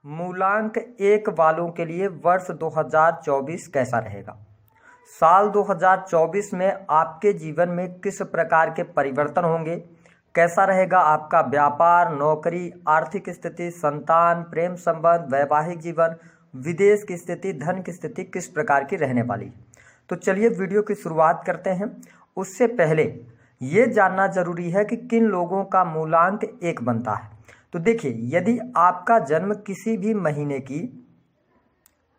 मूलांक 1 वालों के लिए वर्ष 2024 कैसा रहेगा। साल 2024 में आपके जीवन में किस प्रकार के परिवर्तन होंगे, कैसा रहेगा आपका व्यापार, नौकरी, आर्थिक स्थिति, संतान, प्रेम संबंध, वैवाहिक जीवन, विदेश की स्थिति, धन की स्थिति किस प्रकार की रहने वाली। तो चलिए वीडियो की शुरुआत करते हैं। उससे पहले ये जानना जरूरी है कि किन लोगों का मूलांक 1 बनता है। तो देखिए, यदि आपका जन्म किसी भी महीने की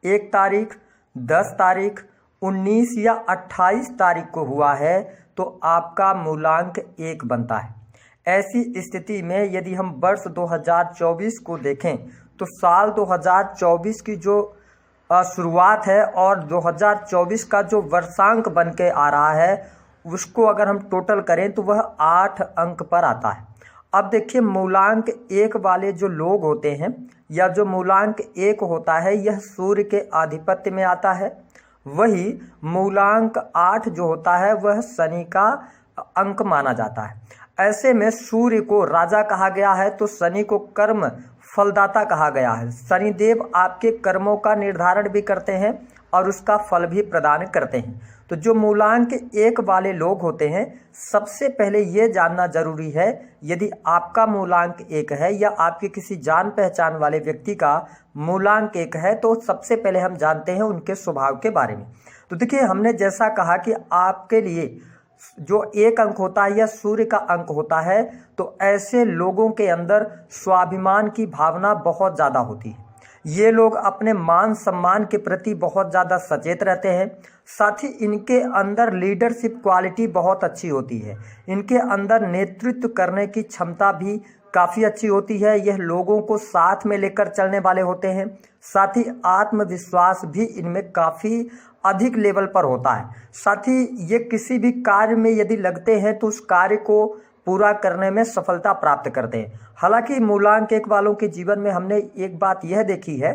1 तारीख, 10 तारीख, 19 या 28 तारीख को हुआ है तो आपका मूलांक 1 बनता है। ऐसी स्थिति में यदि हम वर्ष 2024 को देखें तो साल 2024 की जो शुरुआत है और 2024 का जो वर्षांक बन के आ रहा है उसको अगर हम टोटल करें तो वह 8 अंक पर आता है। अब देखिए, मूलांक 1 वाले जो लोग होते हैं या जो मूलांक 1 होता है यह सूर्य के आधिपत्य में आता है। वही मूलांक 8 जो होता है वह शनि का अंक माना जाता है। ऐसे में सूर्य को राजा कहा गया है तो शनि को कर्म फलदाता कहा गया है। शनिदेव आपके कर्मों का निर्धारण भी करते हैं और उसका फल भी प्रदान करते हैं। तो जो मूलांक 1 वाले लोग होते हैं, सबसे पहले ये जानना जरूरी है, यदि आपका मूलांक 1 है या आपके किसी जान पहचान वाले व्यक्ति का मूलांक 1 है तो सबसे पहले हम जानते हैं उनके स्वभाव के बारे में। तो देखिए, हमने जैसा कहा कि आपके लिए जो 1 अंक होता है या सूर्य का अंक होता है तो ऐसे लोगों के अंदर स्वाभिमान की भावना बहुत ज़्यादा होती है। ये लोग अपने मान सम्मान के प्रति बहुत ज़्यादा सचेत रहते हैं। साथ ही इनके अंदर लीडरशिप क्वालिटी बहुत अच्छी होती है। इनके अंदर नेतृत्व करने की क्षमता भी काफ़ी अच्छी होती है। यह लोगों को साथ में लेकर चलने वाले होते हैं। साथ ही आत्मविश्वास भी इनमें काफ़ी अधिक लेवल पर होता है। साथ ही ये किसी भी कार्य में यदि लगते हैं तो उस कार्य को पूरा करने में सफलता प्राप्त करते हैं। हालांकि मूलांक 1 वालों के जीवन में हमने एक बात यह देखी है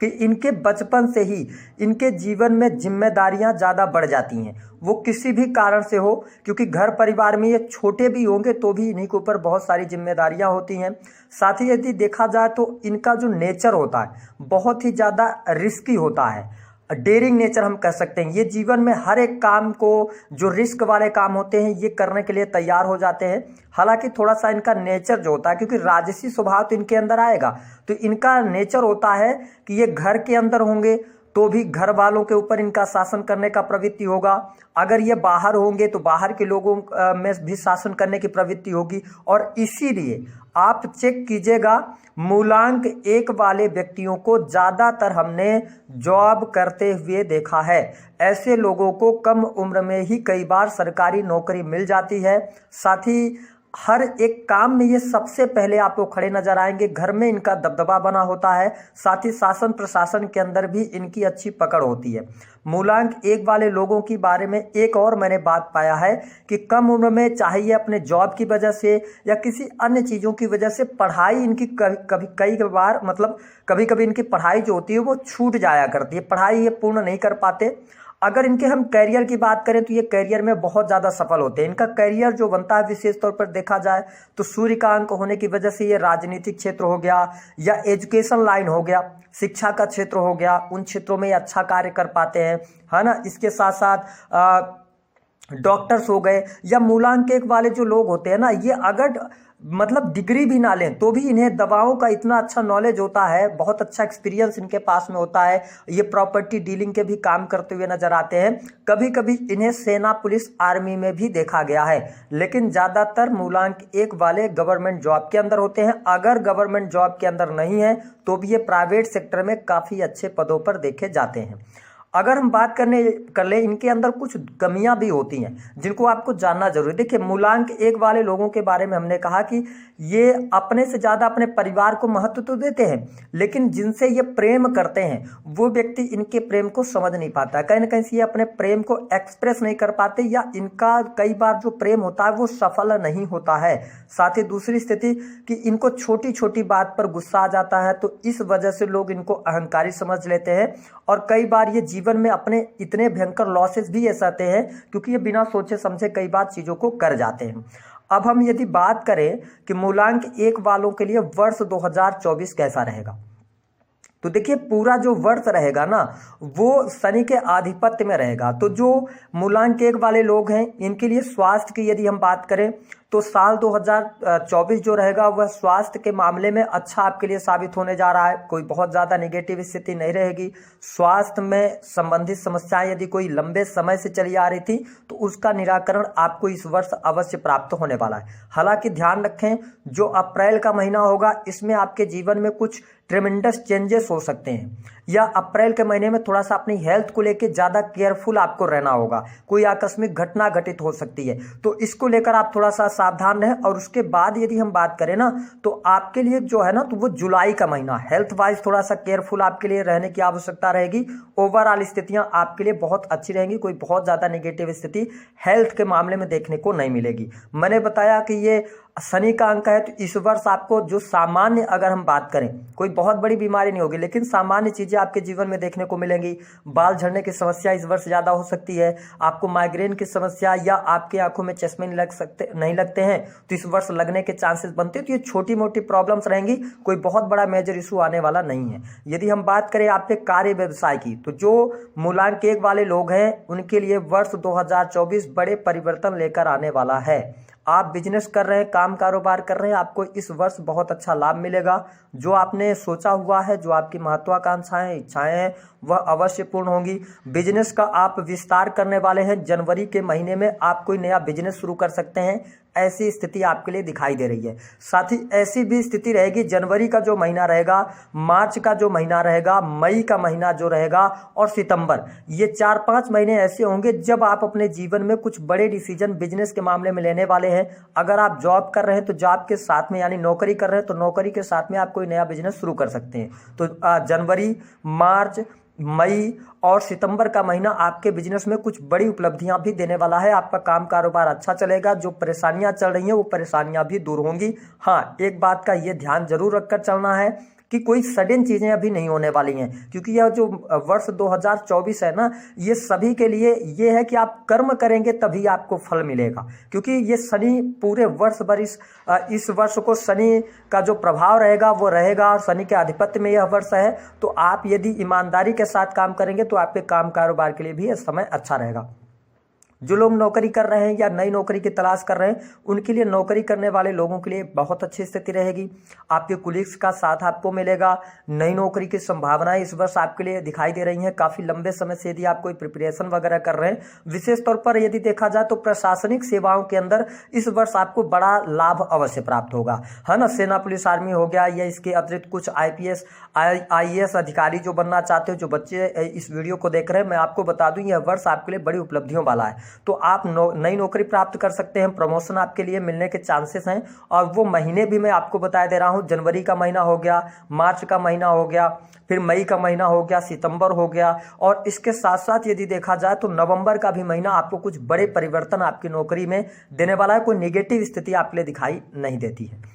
कि इनके बचपन से ही इनके जीवन में जिम्मेदारियां ज़्यादा बढ़ जाती हैं। वो किसी भी कारण से हो, क्योंकि घर परिवार में ये छोटे भी होंगे तो भी इन्हीं के ऊपर बहुत सारी जिम्मेदारियां होती हैं। साथ ही यदि देखा जाए तो इनका जो नेचर होता है बहुत ही ज़्यादा रिस्की होता है। डेयरिंग नेचर हम कह सकते हैं। ये जीवन में हर एक काम को, जो रिस्क वाले काम होते हैं, ये करने के लिए तैयार हो जाते हैं। हालांकि थोड़ा सा इनका नेचर जो होता है, क्योंकि राजसी स्वभाव तो इनके अंदर आएगा, तो इनका नेचर होता है कि ये घर के अंदर होंगे तो भी घर वालों के ऊपर इनका शासन करने का प्रवृत्ति होगा। अगर ये बाहर होंगे तो बाहर के लोगों में भी शासन करने की प्रवृत्ति होगी। और इसीलिए आप चेक कीजिएगा, मूलांक 1 वाले व्यक्तियों को ज़्यादातर हमने जॉब करते हुए देखा है। ऐसे लोगों को कम उम्र में ही कई बार सरकारी नौकरी मिल जाती है। साथ ही हर एक काम में ये सबसे पहले आपको खड़े नजर आएंगे। घर में इनका दबदबा बना होता है। साथ ही शासन प्रशासन के अंदर भी इनकी अच्छी पकड़ होती है। मूलांक 1 वाले लोगों के बारे में एक और मैंने बात पाया है कि कम उम्र में, चाहे ये अपने जॉब की वजह से या किसी अन्य चीज़ों की वजह से, पढ़ाई इनकी कभी कभी इनकी पढ़ाई जो होती है वो छूट जाया करती है। पढ़ाई ये पूर्ण नहीं कर पाते। अगर इनके हम करियर की बात करें तो ये करियर में बहुत ज़्यादा सफल होते हैं। इनका करियर जो बनता है विशेष तौर पर देखा जाए तो सूर्य का अंक होने की वजह से ये राजनीतिक क्षेत्र हो गया या एजुकेशन लाइन हो गया, शिक्षा का क्षेत्र हो गया, उन क्षेत्रों में ये अच्छा कार्य कर पाते हैं, है ना। इसके साथ साथ डॉक्टर्स हो गए या मूलांक 1 वाले जो लोग होते हैं ना, ये अगर डिग्री भी ना लें तो भी इन्हें दवाओं का इतना अच्छा नॉलेज होता है, बहुत अच्छा एक्सपीरियंस इनके पास में होता है। ये प्रॉपर्टी डीलिंग के भी काम करते हुए नजर आते हैं। कभी कभी इन्हें सेना, पुलिस, आर्मी में भी देखा गया है। लेकिन ज़्यादातर मूलांक 1 वाले गवर्नमेंट जॉब के अंदर होते हैं। अगर गवर्नमेंट जॉब के अंदर नहीं है तो भी ये प्राइवेट सेक्टर में काफ़ी अच्छे पदों पर देखे जाते हैं। अगर हम बात कर ले, इनके अंदर कुछ कमियां भी होती हैं जिनको आपको जानना जरूरी है। देखिए, मूलांक 1 वाले लोगों के बारे में हमने कहा कि ये अपने से ज़्यादा अपने परिवार को महत्व तो देते हैं, लेकिन जिनसे ये प्रेम करते हैं वो व्यक्ति इनके प्रेम को समझ नहीं पाता। कहीं ना कहीं से ये अपने प्रेम को एक्सप्रेस नहीं कर पाते या इनका कई बार जो प्रेम होता है वो सफल नहीं होता है। साथ ही दूसरी स्थिति कि इनको छोटी छोटी बात पर गुस्सा आ जाता है, तो इस वजह से लोग इनको अहंकारी समझ लेते हैं और कई बार ये जीवन में अपने इतने भयंकर लॉसेस भी ऐसे आते हैं क्योंकि ये बिना सोचे समझे कई बार चीज़ों को कर जाते हैं। अब हम यदि बात करें कि मूलांक 1 वालों के लिए वर्ष 2024 कैसा रहेगा, तो देखिए पूरा जो वर्ष रहेगा ना वो शनि के आधिपत्य में रहेगा। तो जो मूलांक 1 वाले लोग हैं इनके लिए स्वास्थ्य की यदि हम बात करें तो साल 2024 जो रहेगा वह स्वास्थ्य के मामले में अच्छा आपके लिए साबित होने जा रहा है। कोई बहुत ज़्यादा नेगेटिव स्थिति नहीं रहेगी। स्वास्थ्य में संबंधित समस्याएं यदि कोई लंबे समय से चली आ रही थी तो उसका निराकरण आपको इस वर्ष अवश्य प्राप्त होने वाला है। हालांकि ध्यान रखें जो अप्रैल का महीना होगा इसमें आपके जीवन में कुछ ट्रेमेंडस चेंजेस हो सकते हैं, या अप्रैल के महीने में थोड़ा सा अपनी हेल्थ को लेकर ज़्यादा केयरफुल आपको रहना होगा। कोई आकस्मिक घटना घटित हो सकती है तो इसको लेकर आप थोड़ा सा सावधान रहें। और उसके बाद यदि हम बात करें ना तो आपके लिए जो है ना तो वो जुलाई का महीना हेल्थ वाइज थोड़ा सा केयरफुल आपके लिए रहने की आवश्यकता रहेगी। ओवरऑल स्थितियां आपके लिए बहुत अच्छी रहेंगी। कोई बहुत ज़्यादा नेगेटिव स्थिति हेल्थ के मामले में देखने को नहीं मिलेगी। मैंने बताया कि ये शनि का अंक है तो इस वर्ष आपको जो सामान्य अगर हम बात करें कोई बहुत बड़ी बीमारी नहीं होगी लेकिन सामान्य चीज़ें आपके जीवन में देखने को मिलेंगी। बाल झड़ने की समस्या इस वर्ष ज़्यादा हो सकती है। आपको माइग्रेन की समस्या या आपकी आंखों में चश्मे नहीं लगते हैं तो इस वर्ष लगने के चांसेस बनते हैं। तो ये छोटी मोटी प्रॉब्लम्स रहेंगी, कोई बहुत बड़ा मेजर इशू आने वाला नहीं है। यदि हम बात करें आपके कार्य व्यवसाय की तो जो मूलांक 1 वाले लोग हैं उनके लिए वर्ष 2024 बड़े परिवर्तन लेकर आने वाला है। आप बिजनेस कर रहे हैं, काम कारोबार कर रहे हैं, आपको इस वर्ष बहुत अच्छा लाभ मिलेगा। जो आपने सोचा हुआ है, जो आपकी महत्वाकांक्षाएं इच्छाएं हैं वह अवश्य पूर्ण होंगी। बिजनेस का आप विस्तार करने वाले हैं। जनवरी के महीने में आप कोई नया बिजनेस शुरू कर सकते हैं, ऐसी स्थिति आपके लिए दिखाई दे रही है। साथ ही ऐसी भी स्थिति रहेगी जनवरी का जो महीना रहेगा, मार्च का जो महीना रहेगा, मई का महीना जो रहेगा और सितंबर, ये 4-5 महीने ऐसे होंगे जब आप अपने जीवन में कुछ बड़े डिसीजन बिजनेस के मामले में लेने वाले हैं। अगर आप जॉब कर रहे हैं तो जॉब के साथ में यानी नौकरी कर रहे हैं तो नौकरी के साथ में आप कोई नया बिजनेस शुरू कर सकते हैं। तो जनवरी, मार्च, मई और सितंबर का महीना आपके बिजनेस में कुछ बड़ी उपलब्धियां भी देने वाला है। आपका काम कारोबार अच्छा चलेगा। जो परेशानियां चल रही हैं वो परेशानियां भी दूर होंगी। हाँ, एक बात का ये ध्यान जरूर रखकर चलना है कि कोई सडन चीज़ें अभी नहीं होने वाली हैं, क्योंकि यह जो वर्ष 2024 है ना ये सभी के लिए ये है कि आप कर्म करेंगे तभी आपको फल मिलेगा। क्योंकि ये शनि पूरे वर्ष भर इस वर्ष को शनि का जो प्रभाव रहेगा वो रहेगा और शनि के आधिपत्य में यह वर्ष है। तो आप यदि ईमानदारी के साथ काम करेंगे तो आपके काम कारोबार के लिए भी यह समय अच्छा रहेगा। जो लोग नौकरी कर रहे हैं या नई नौकरी की तलाश कर रहे हैं उनके लिए, नौकरी करने वाले लोगों के लिए बहुत अच्छी स्थिति रहेगी। आपके कुलीग्स का साथ आपको मिलेगा। नई नौकरी की संभावनाएं इस वर्ष आपके लिए दिखाई दे रही हैं। काफ़ी लंबे समय से यदि आप कोई प्रिपरेशन वगैरह कर रहे हैं, विशेष तौर पर यदि देखा जाए तो प्रशासनिक सेवाओं के अंदर इस वर्ष आपको बड़ा लाभ अवश्य प्राप्त होगा, है ना। सेना, पुलिस, आर्मी हो गया या इसके अतिरिक्त कुछ IPS IAS अधिकारी जो बनना चाहते हो, जो बच्चे इस वीडियो को देख रहे हैं, मैं आपको बता दूं यह वर्ष आपके लिए बड़ी उपलब्धियों वाला है। तो आप नई नौकरी प्राप्त कर सकते हैं, प्रमोशन आपके लिए मिलने के चांसेस हैं। और वो महीने भी मैं आपको बता दे रहा हूं, जनवरी का महीना हो गया, मार्च का महीना हो गया, फिर मई का महीना हो गया, सितंबर हो गया, और इसके साथ साथ यदि देखा जाए तो नवंबर का भी महीना आपको कुछ बड़े परिवर्तन आपकी नौकरी में देने वाला है। कोई नेगेटिव स्थिति आपके लिए दिखाई नहीं देती है।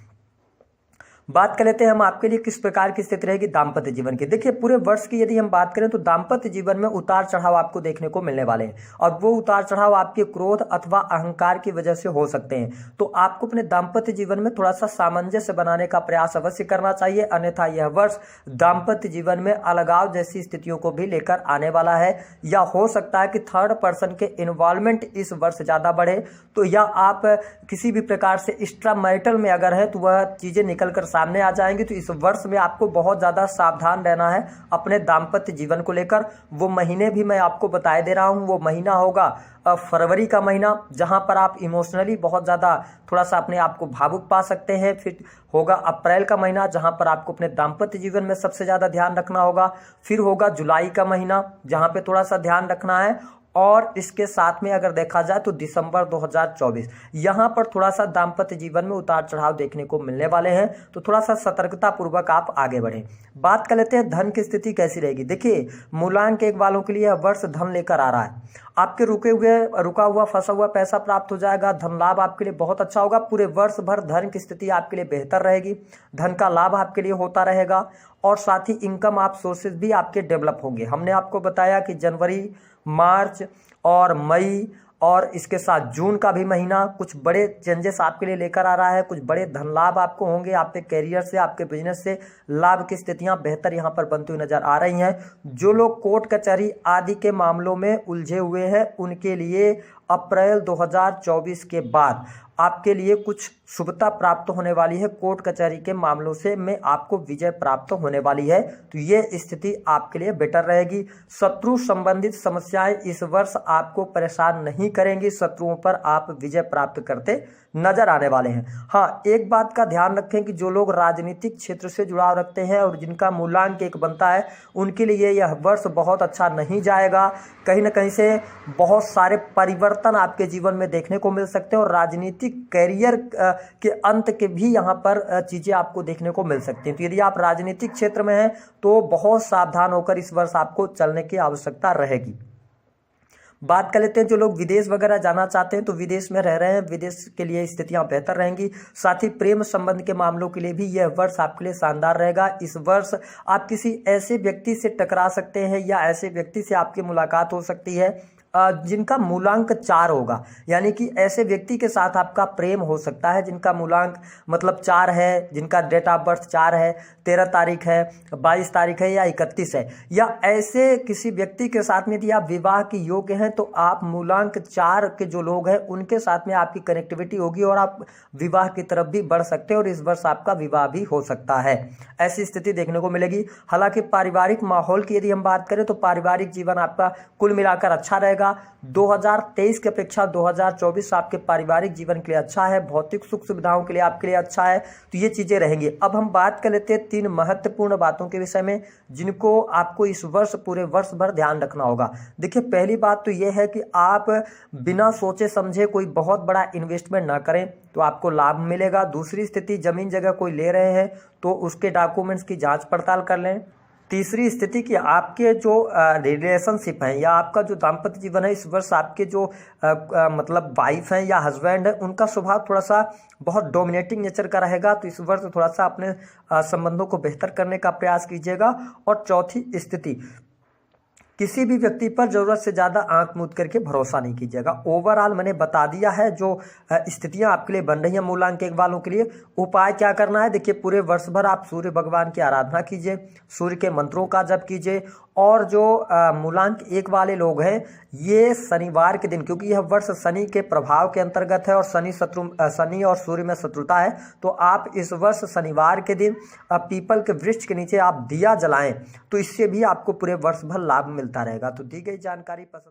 बात कर लेते हैं हम आपके लिए किस प्रकार की स्थिति रहेगी दाम्पत्य जीवन की। देखिए पूरे वर्ष की यदि हम बात करें तो दाम्पत्य जीवन में उतार चढ़ाव आपको देखने को मिलने वाले हैं, और वो उतार चढ़ाव आपके क्रोध अथवा अहंकार की वजह से हो सकते हैं। तो आपको अपने दाम्पत्य जीवन में थोड़ा सा सामंजस्य बनाने का प्रयास अवश्य करना चाहिए, अन्यथा यह वर्ष दाम्पत्य जीवन में अलगाव जैसी स्थितियों को भी लेकर आने वाला है। या हो सकता है कि थर्ड पर्सन के इन्वॉल्वमेंट इस वर्ष ज़्यादा बढ़े, तो या आप किसी भी प्रकार से एक्स्ट्रा मैरिटल में अगर है तो वह चीज़ें निकल कर सामने आ जाएंगी। तो इस वर्ष में आपको बहुत ज़्यादा सावधान रहना है अपने दाम्पत्य जीवन को लेकर। वो महीने भी मैं आपको बताए दे रहा हूँ। वो महीना होगा फरवरी का महीना, जहाँ पर आप इमोशनली बहुत ज़्यादा थोड़ा सा अपने आप को भावुक पा सकते हैं। फिर होगा अप्रैल का महीना, जहाँ पर आपको अपने दाम्पत्य जीवन में सबसे ज़्यादा ध्यान रखना होगा। फिर होगा जुलाई का महीना, जहाँ पे थोड़ा सा ध्यान रखना है। और इसके साथ में अगर देखा जाए तो दिसंबर 2024, यहाँ पर थोड़ा सा दाम्पत्य जीवन में उतार चढ़ाव देखने को मिलने वाले हैं। तो थोड़ा सा सतर्कता पूर्वक आप आगे बढ़ें। बात कर लेते हैं धन की स्थिति कैसी रहेगी। देखिए मूलांक 1 वालों के लिए यह वर्ष धन लेकर आ रहा है। आपके रुका हुआ फंसा हुआ पैसा प्राप्त हो जाएगा। धन लाभ आपके लिए बहुत अच्छा होगा। पूरे वर्ष भर धन की स्थिति आपके लिए बेहतर रहेगी। धन का लाभ आपके लिए होता रहेगा, और साथ ही इनकम आप सोर्सेज भी आपके डेवलप होंगे। हमने आपको बताया कि जनवरी, मार्च और मई और इसके साथ जून का भी महीना कुछ बड़े चेंजेस आपके लिए लेकर आ रहा है। कुछ बड़े धन लाभ आपको होंगे, आपके कैरियर से, आपके बिजनेस से लाभ की स्थितियां बेहतर यहां पर बनती हुई नजर आ रही हैं। जो लोग कोर्ट कचहरी आदि के मामलों में उलझे हुए हैं उनके लिए अप्रैल 2024 के बाद आपके लिए कुछ शुभता प्राप्त होने वाली है। कोर्ट कचहरी के मामलों से में आपको विजय प्राप्त होने वाली है, तो ये स्थिति आपके लिए बेटर रहेगी। शत्रु संबंधित समस्याएं इस वर्ष आपको परेशान नहीं करेंगी, शत्रुओं पर आप विजय प्राप्त करते नजर आने वाले हैं। हाँ, एक बात का ध्यान रखें कि जो लोग राजनीतिक क्षेत्र से जुड़ाव रखते हैं और जिनका मूल्यांक 1 बनता है उनके लिए यह वर्ष बहुत अच्छा नहीं जाएगा। कहीं ना कहीं से बहुत सारे परिवर्तन आपके जीवन में देखने को मिल सकते हैं और राजनीतिक कैरियर के अंत के भी यहाँ पर चीजें आपको देखने को मिल सकती हैं। तो यदि आप राजनीतिक क्षेत्र में हैं तो बहुत सावधान होकर इस वर्ष आपको चलने की आवश्यकता रहेगी। बात कर लेते हैं जो लोग विदेश वगैरह जाना चाहते हैं तो विदेश में रह रहे हैं, विदेश के लिए स्थितियां बेहतर रहेंगी। साथ ही प्रेम संबंध के मामलों के लिए भी यह वर्ष आपके लिए शानदार रहेगा। इस वर्ष आप किसी ऐसे व्यक्ति से टकरा सकते हैं या ऐसे व्यक्ति से आपकी मुलाकात हो सकती है जिनका मूलांक 4 होगा, यानी कि ऐसे व्यक्ति के साथ आपका प्रेम हो सकता है जिनका मूलांक मतलब 4 है, जिनका डेट ऑफ बर्थ 4 है, 13 तारीख है, 22 तारीख है या 31 है, या ऐसे किसी व्यक्ति के साथ में यदि आप विवाह के योग्य हैं तो आप मूलांक 4 के जो लोग हैं उनके साथ में आपकी कनेक्टिविटी होगी और आप विवाह की तरफ भी बढ़ सकते हैं और इस वर्ष आपका विवाह भी हो सकता है। ऐसी स्थिति देखने को मिलेगी। हालांकि पारिवारिक माहौल की यदि हम बात करें तो पारिवारिक जीवन आपका कुल मिलाकर अच्छा रहेगा। 2023 की अपेक्षा 2024 आपके पारिवारिक जीवन के लिए अच्छा है, भौतिक सुख सुविधाओं के लिए आपके लिए अच्छा है, तो ये चीजें रहेंगी। अब हम बात कर लेते हैं 3 महत्वपूर्ण बातों के विषय में जिनको आपको इस वर्ष पूरे वर्ष भर ध्यान रखना होगा। देखिए, पहली बात तो ये है कि आप बिना सोचे समझे कोई बहुत बड़ा इन्वेस्टमेंट ना करें तो आपको लाभ मिलेगा। दूसरी स्थिति, जमीन जगह कोई ले रहे हैं तो उसके डॉक्यूमेंट्स की जांच पड़ताल कर लें। तीसरी स्थिति कि आपके जो रिलेशनशिप हैं या आपका जो दाम्पत्य जीवन है इस वर्ष आपके जो मतलब वाइफ हैं या हस्बैंड है उनका स्वभाव थोड़ा सा बहुत डोमिनेटिंग नेचर का रहेगा, तो इस वर्ष थोड़ा सा अपने संबंधों को बेहतर करने का प्रयास कीजिएगा। और चौथी स्थिति, किसी भी व्यक्ति पर जरूरत से ज्यादा आंख मूंद करके भरोसा नहीं कीजिएगा। ओवरऑल मैंने बता दिया है जो स्थितियां आपके लिए बन रही हैं मूलांक 1 वालों के लिए। उपाय क्या करना है, देखिए पूरे वर्ष भर आप सूर्य भगवान की आराधना कीजिए, सूर्य के मंत्रों का जप कीजिए। और जो मूलांक 1 वाले लोग हैं ये शनिवार के दिन, क्योंकि यह वर्ष शनि के प्रभाव के अंतर्गत है और शनि और सूर्य में शत्रुता है, तो आप इस वर्ष शनिवार के दिन पीपल के वृक्ष के नीचे आप दिया जलाएं तो इससे भी आपको पूरे वर्ष भर लाभ मिलता रहेगा। तो दी गई जानकारी पसंद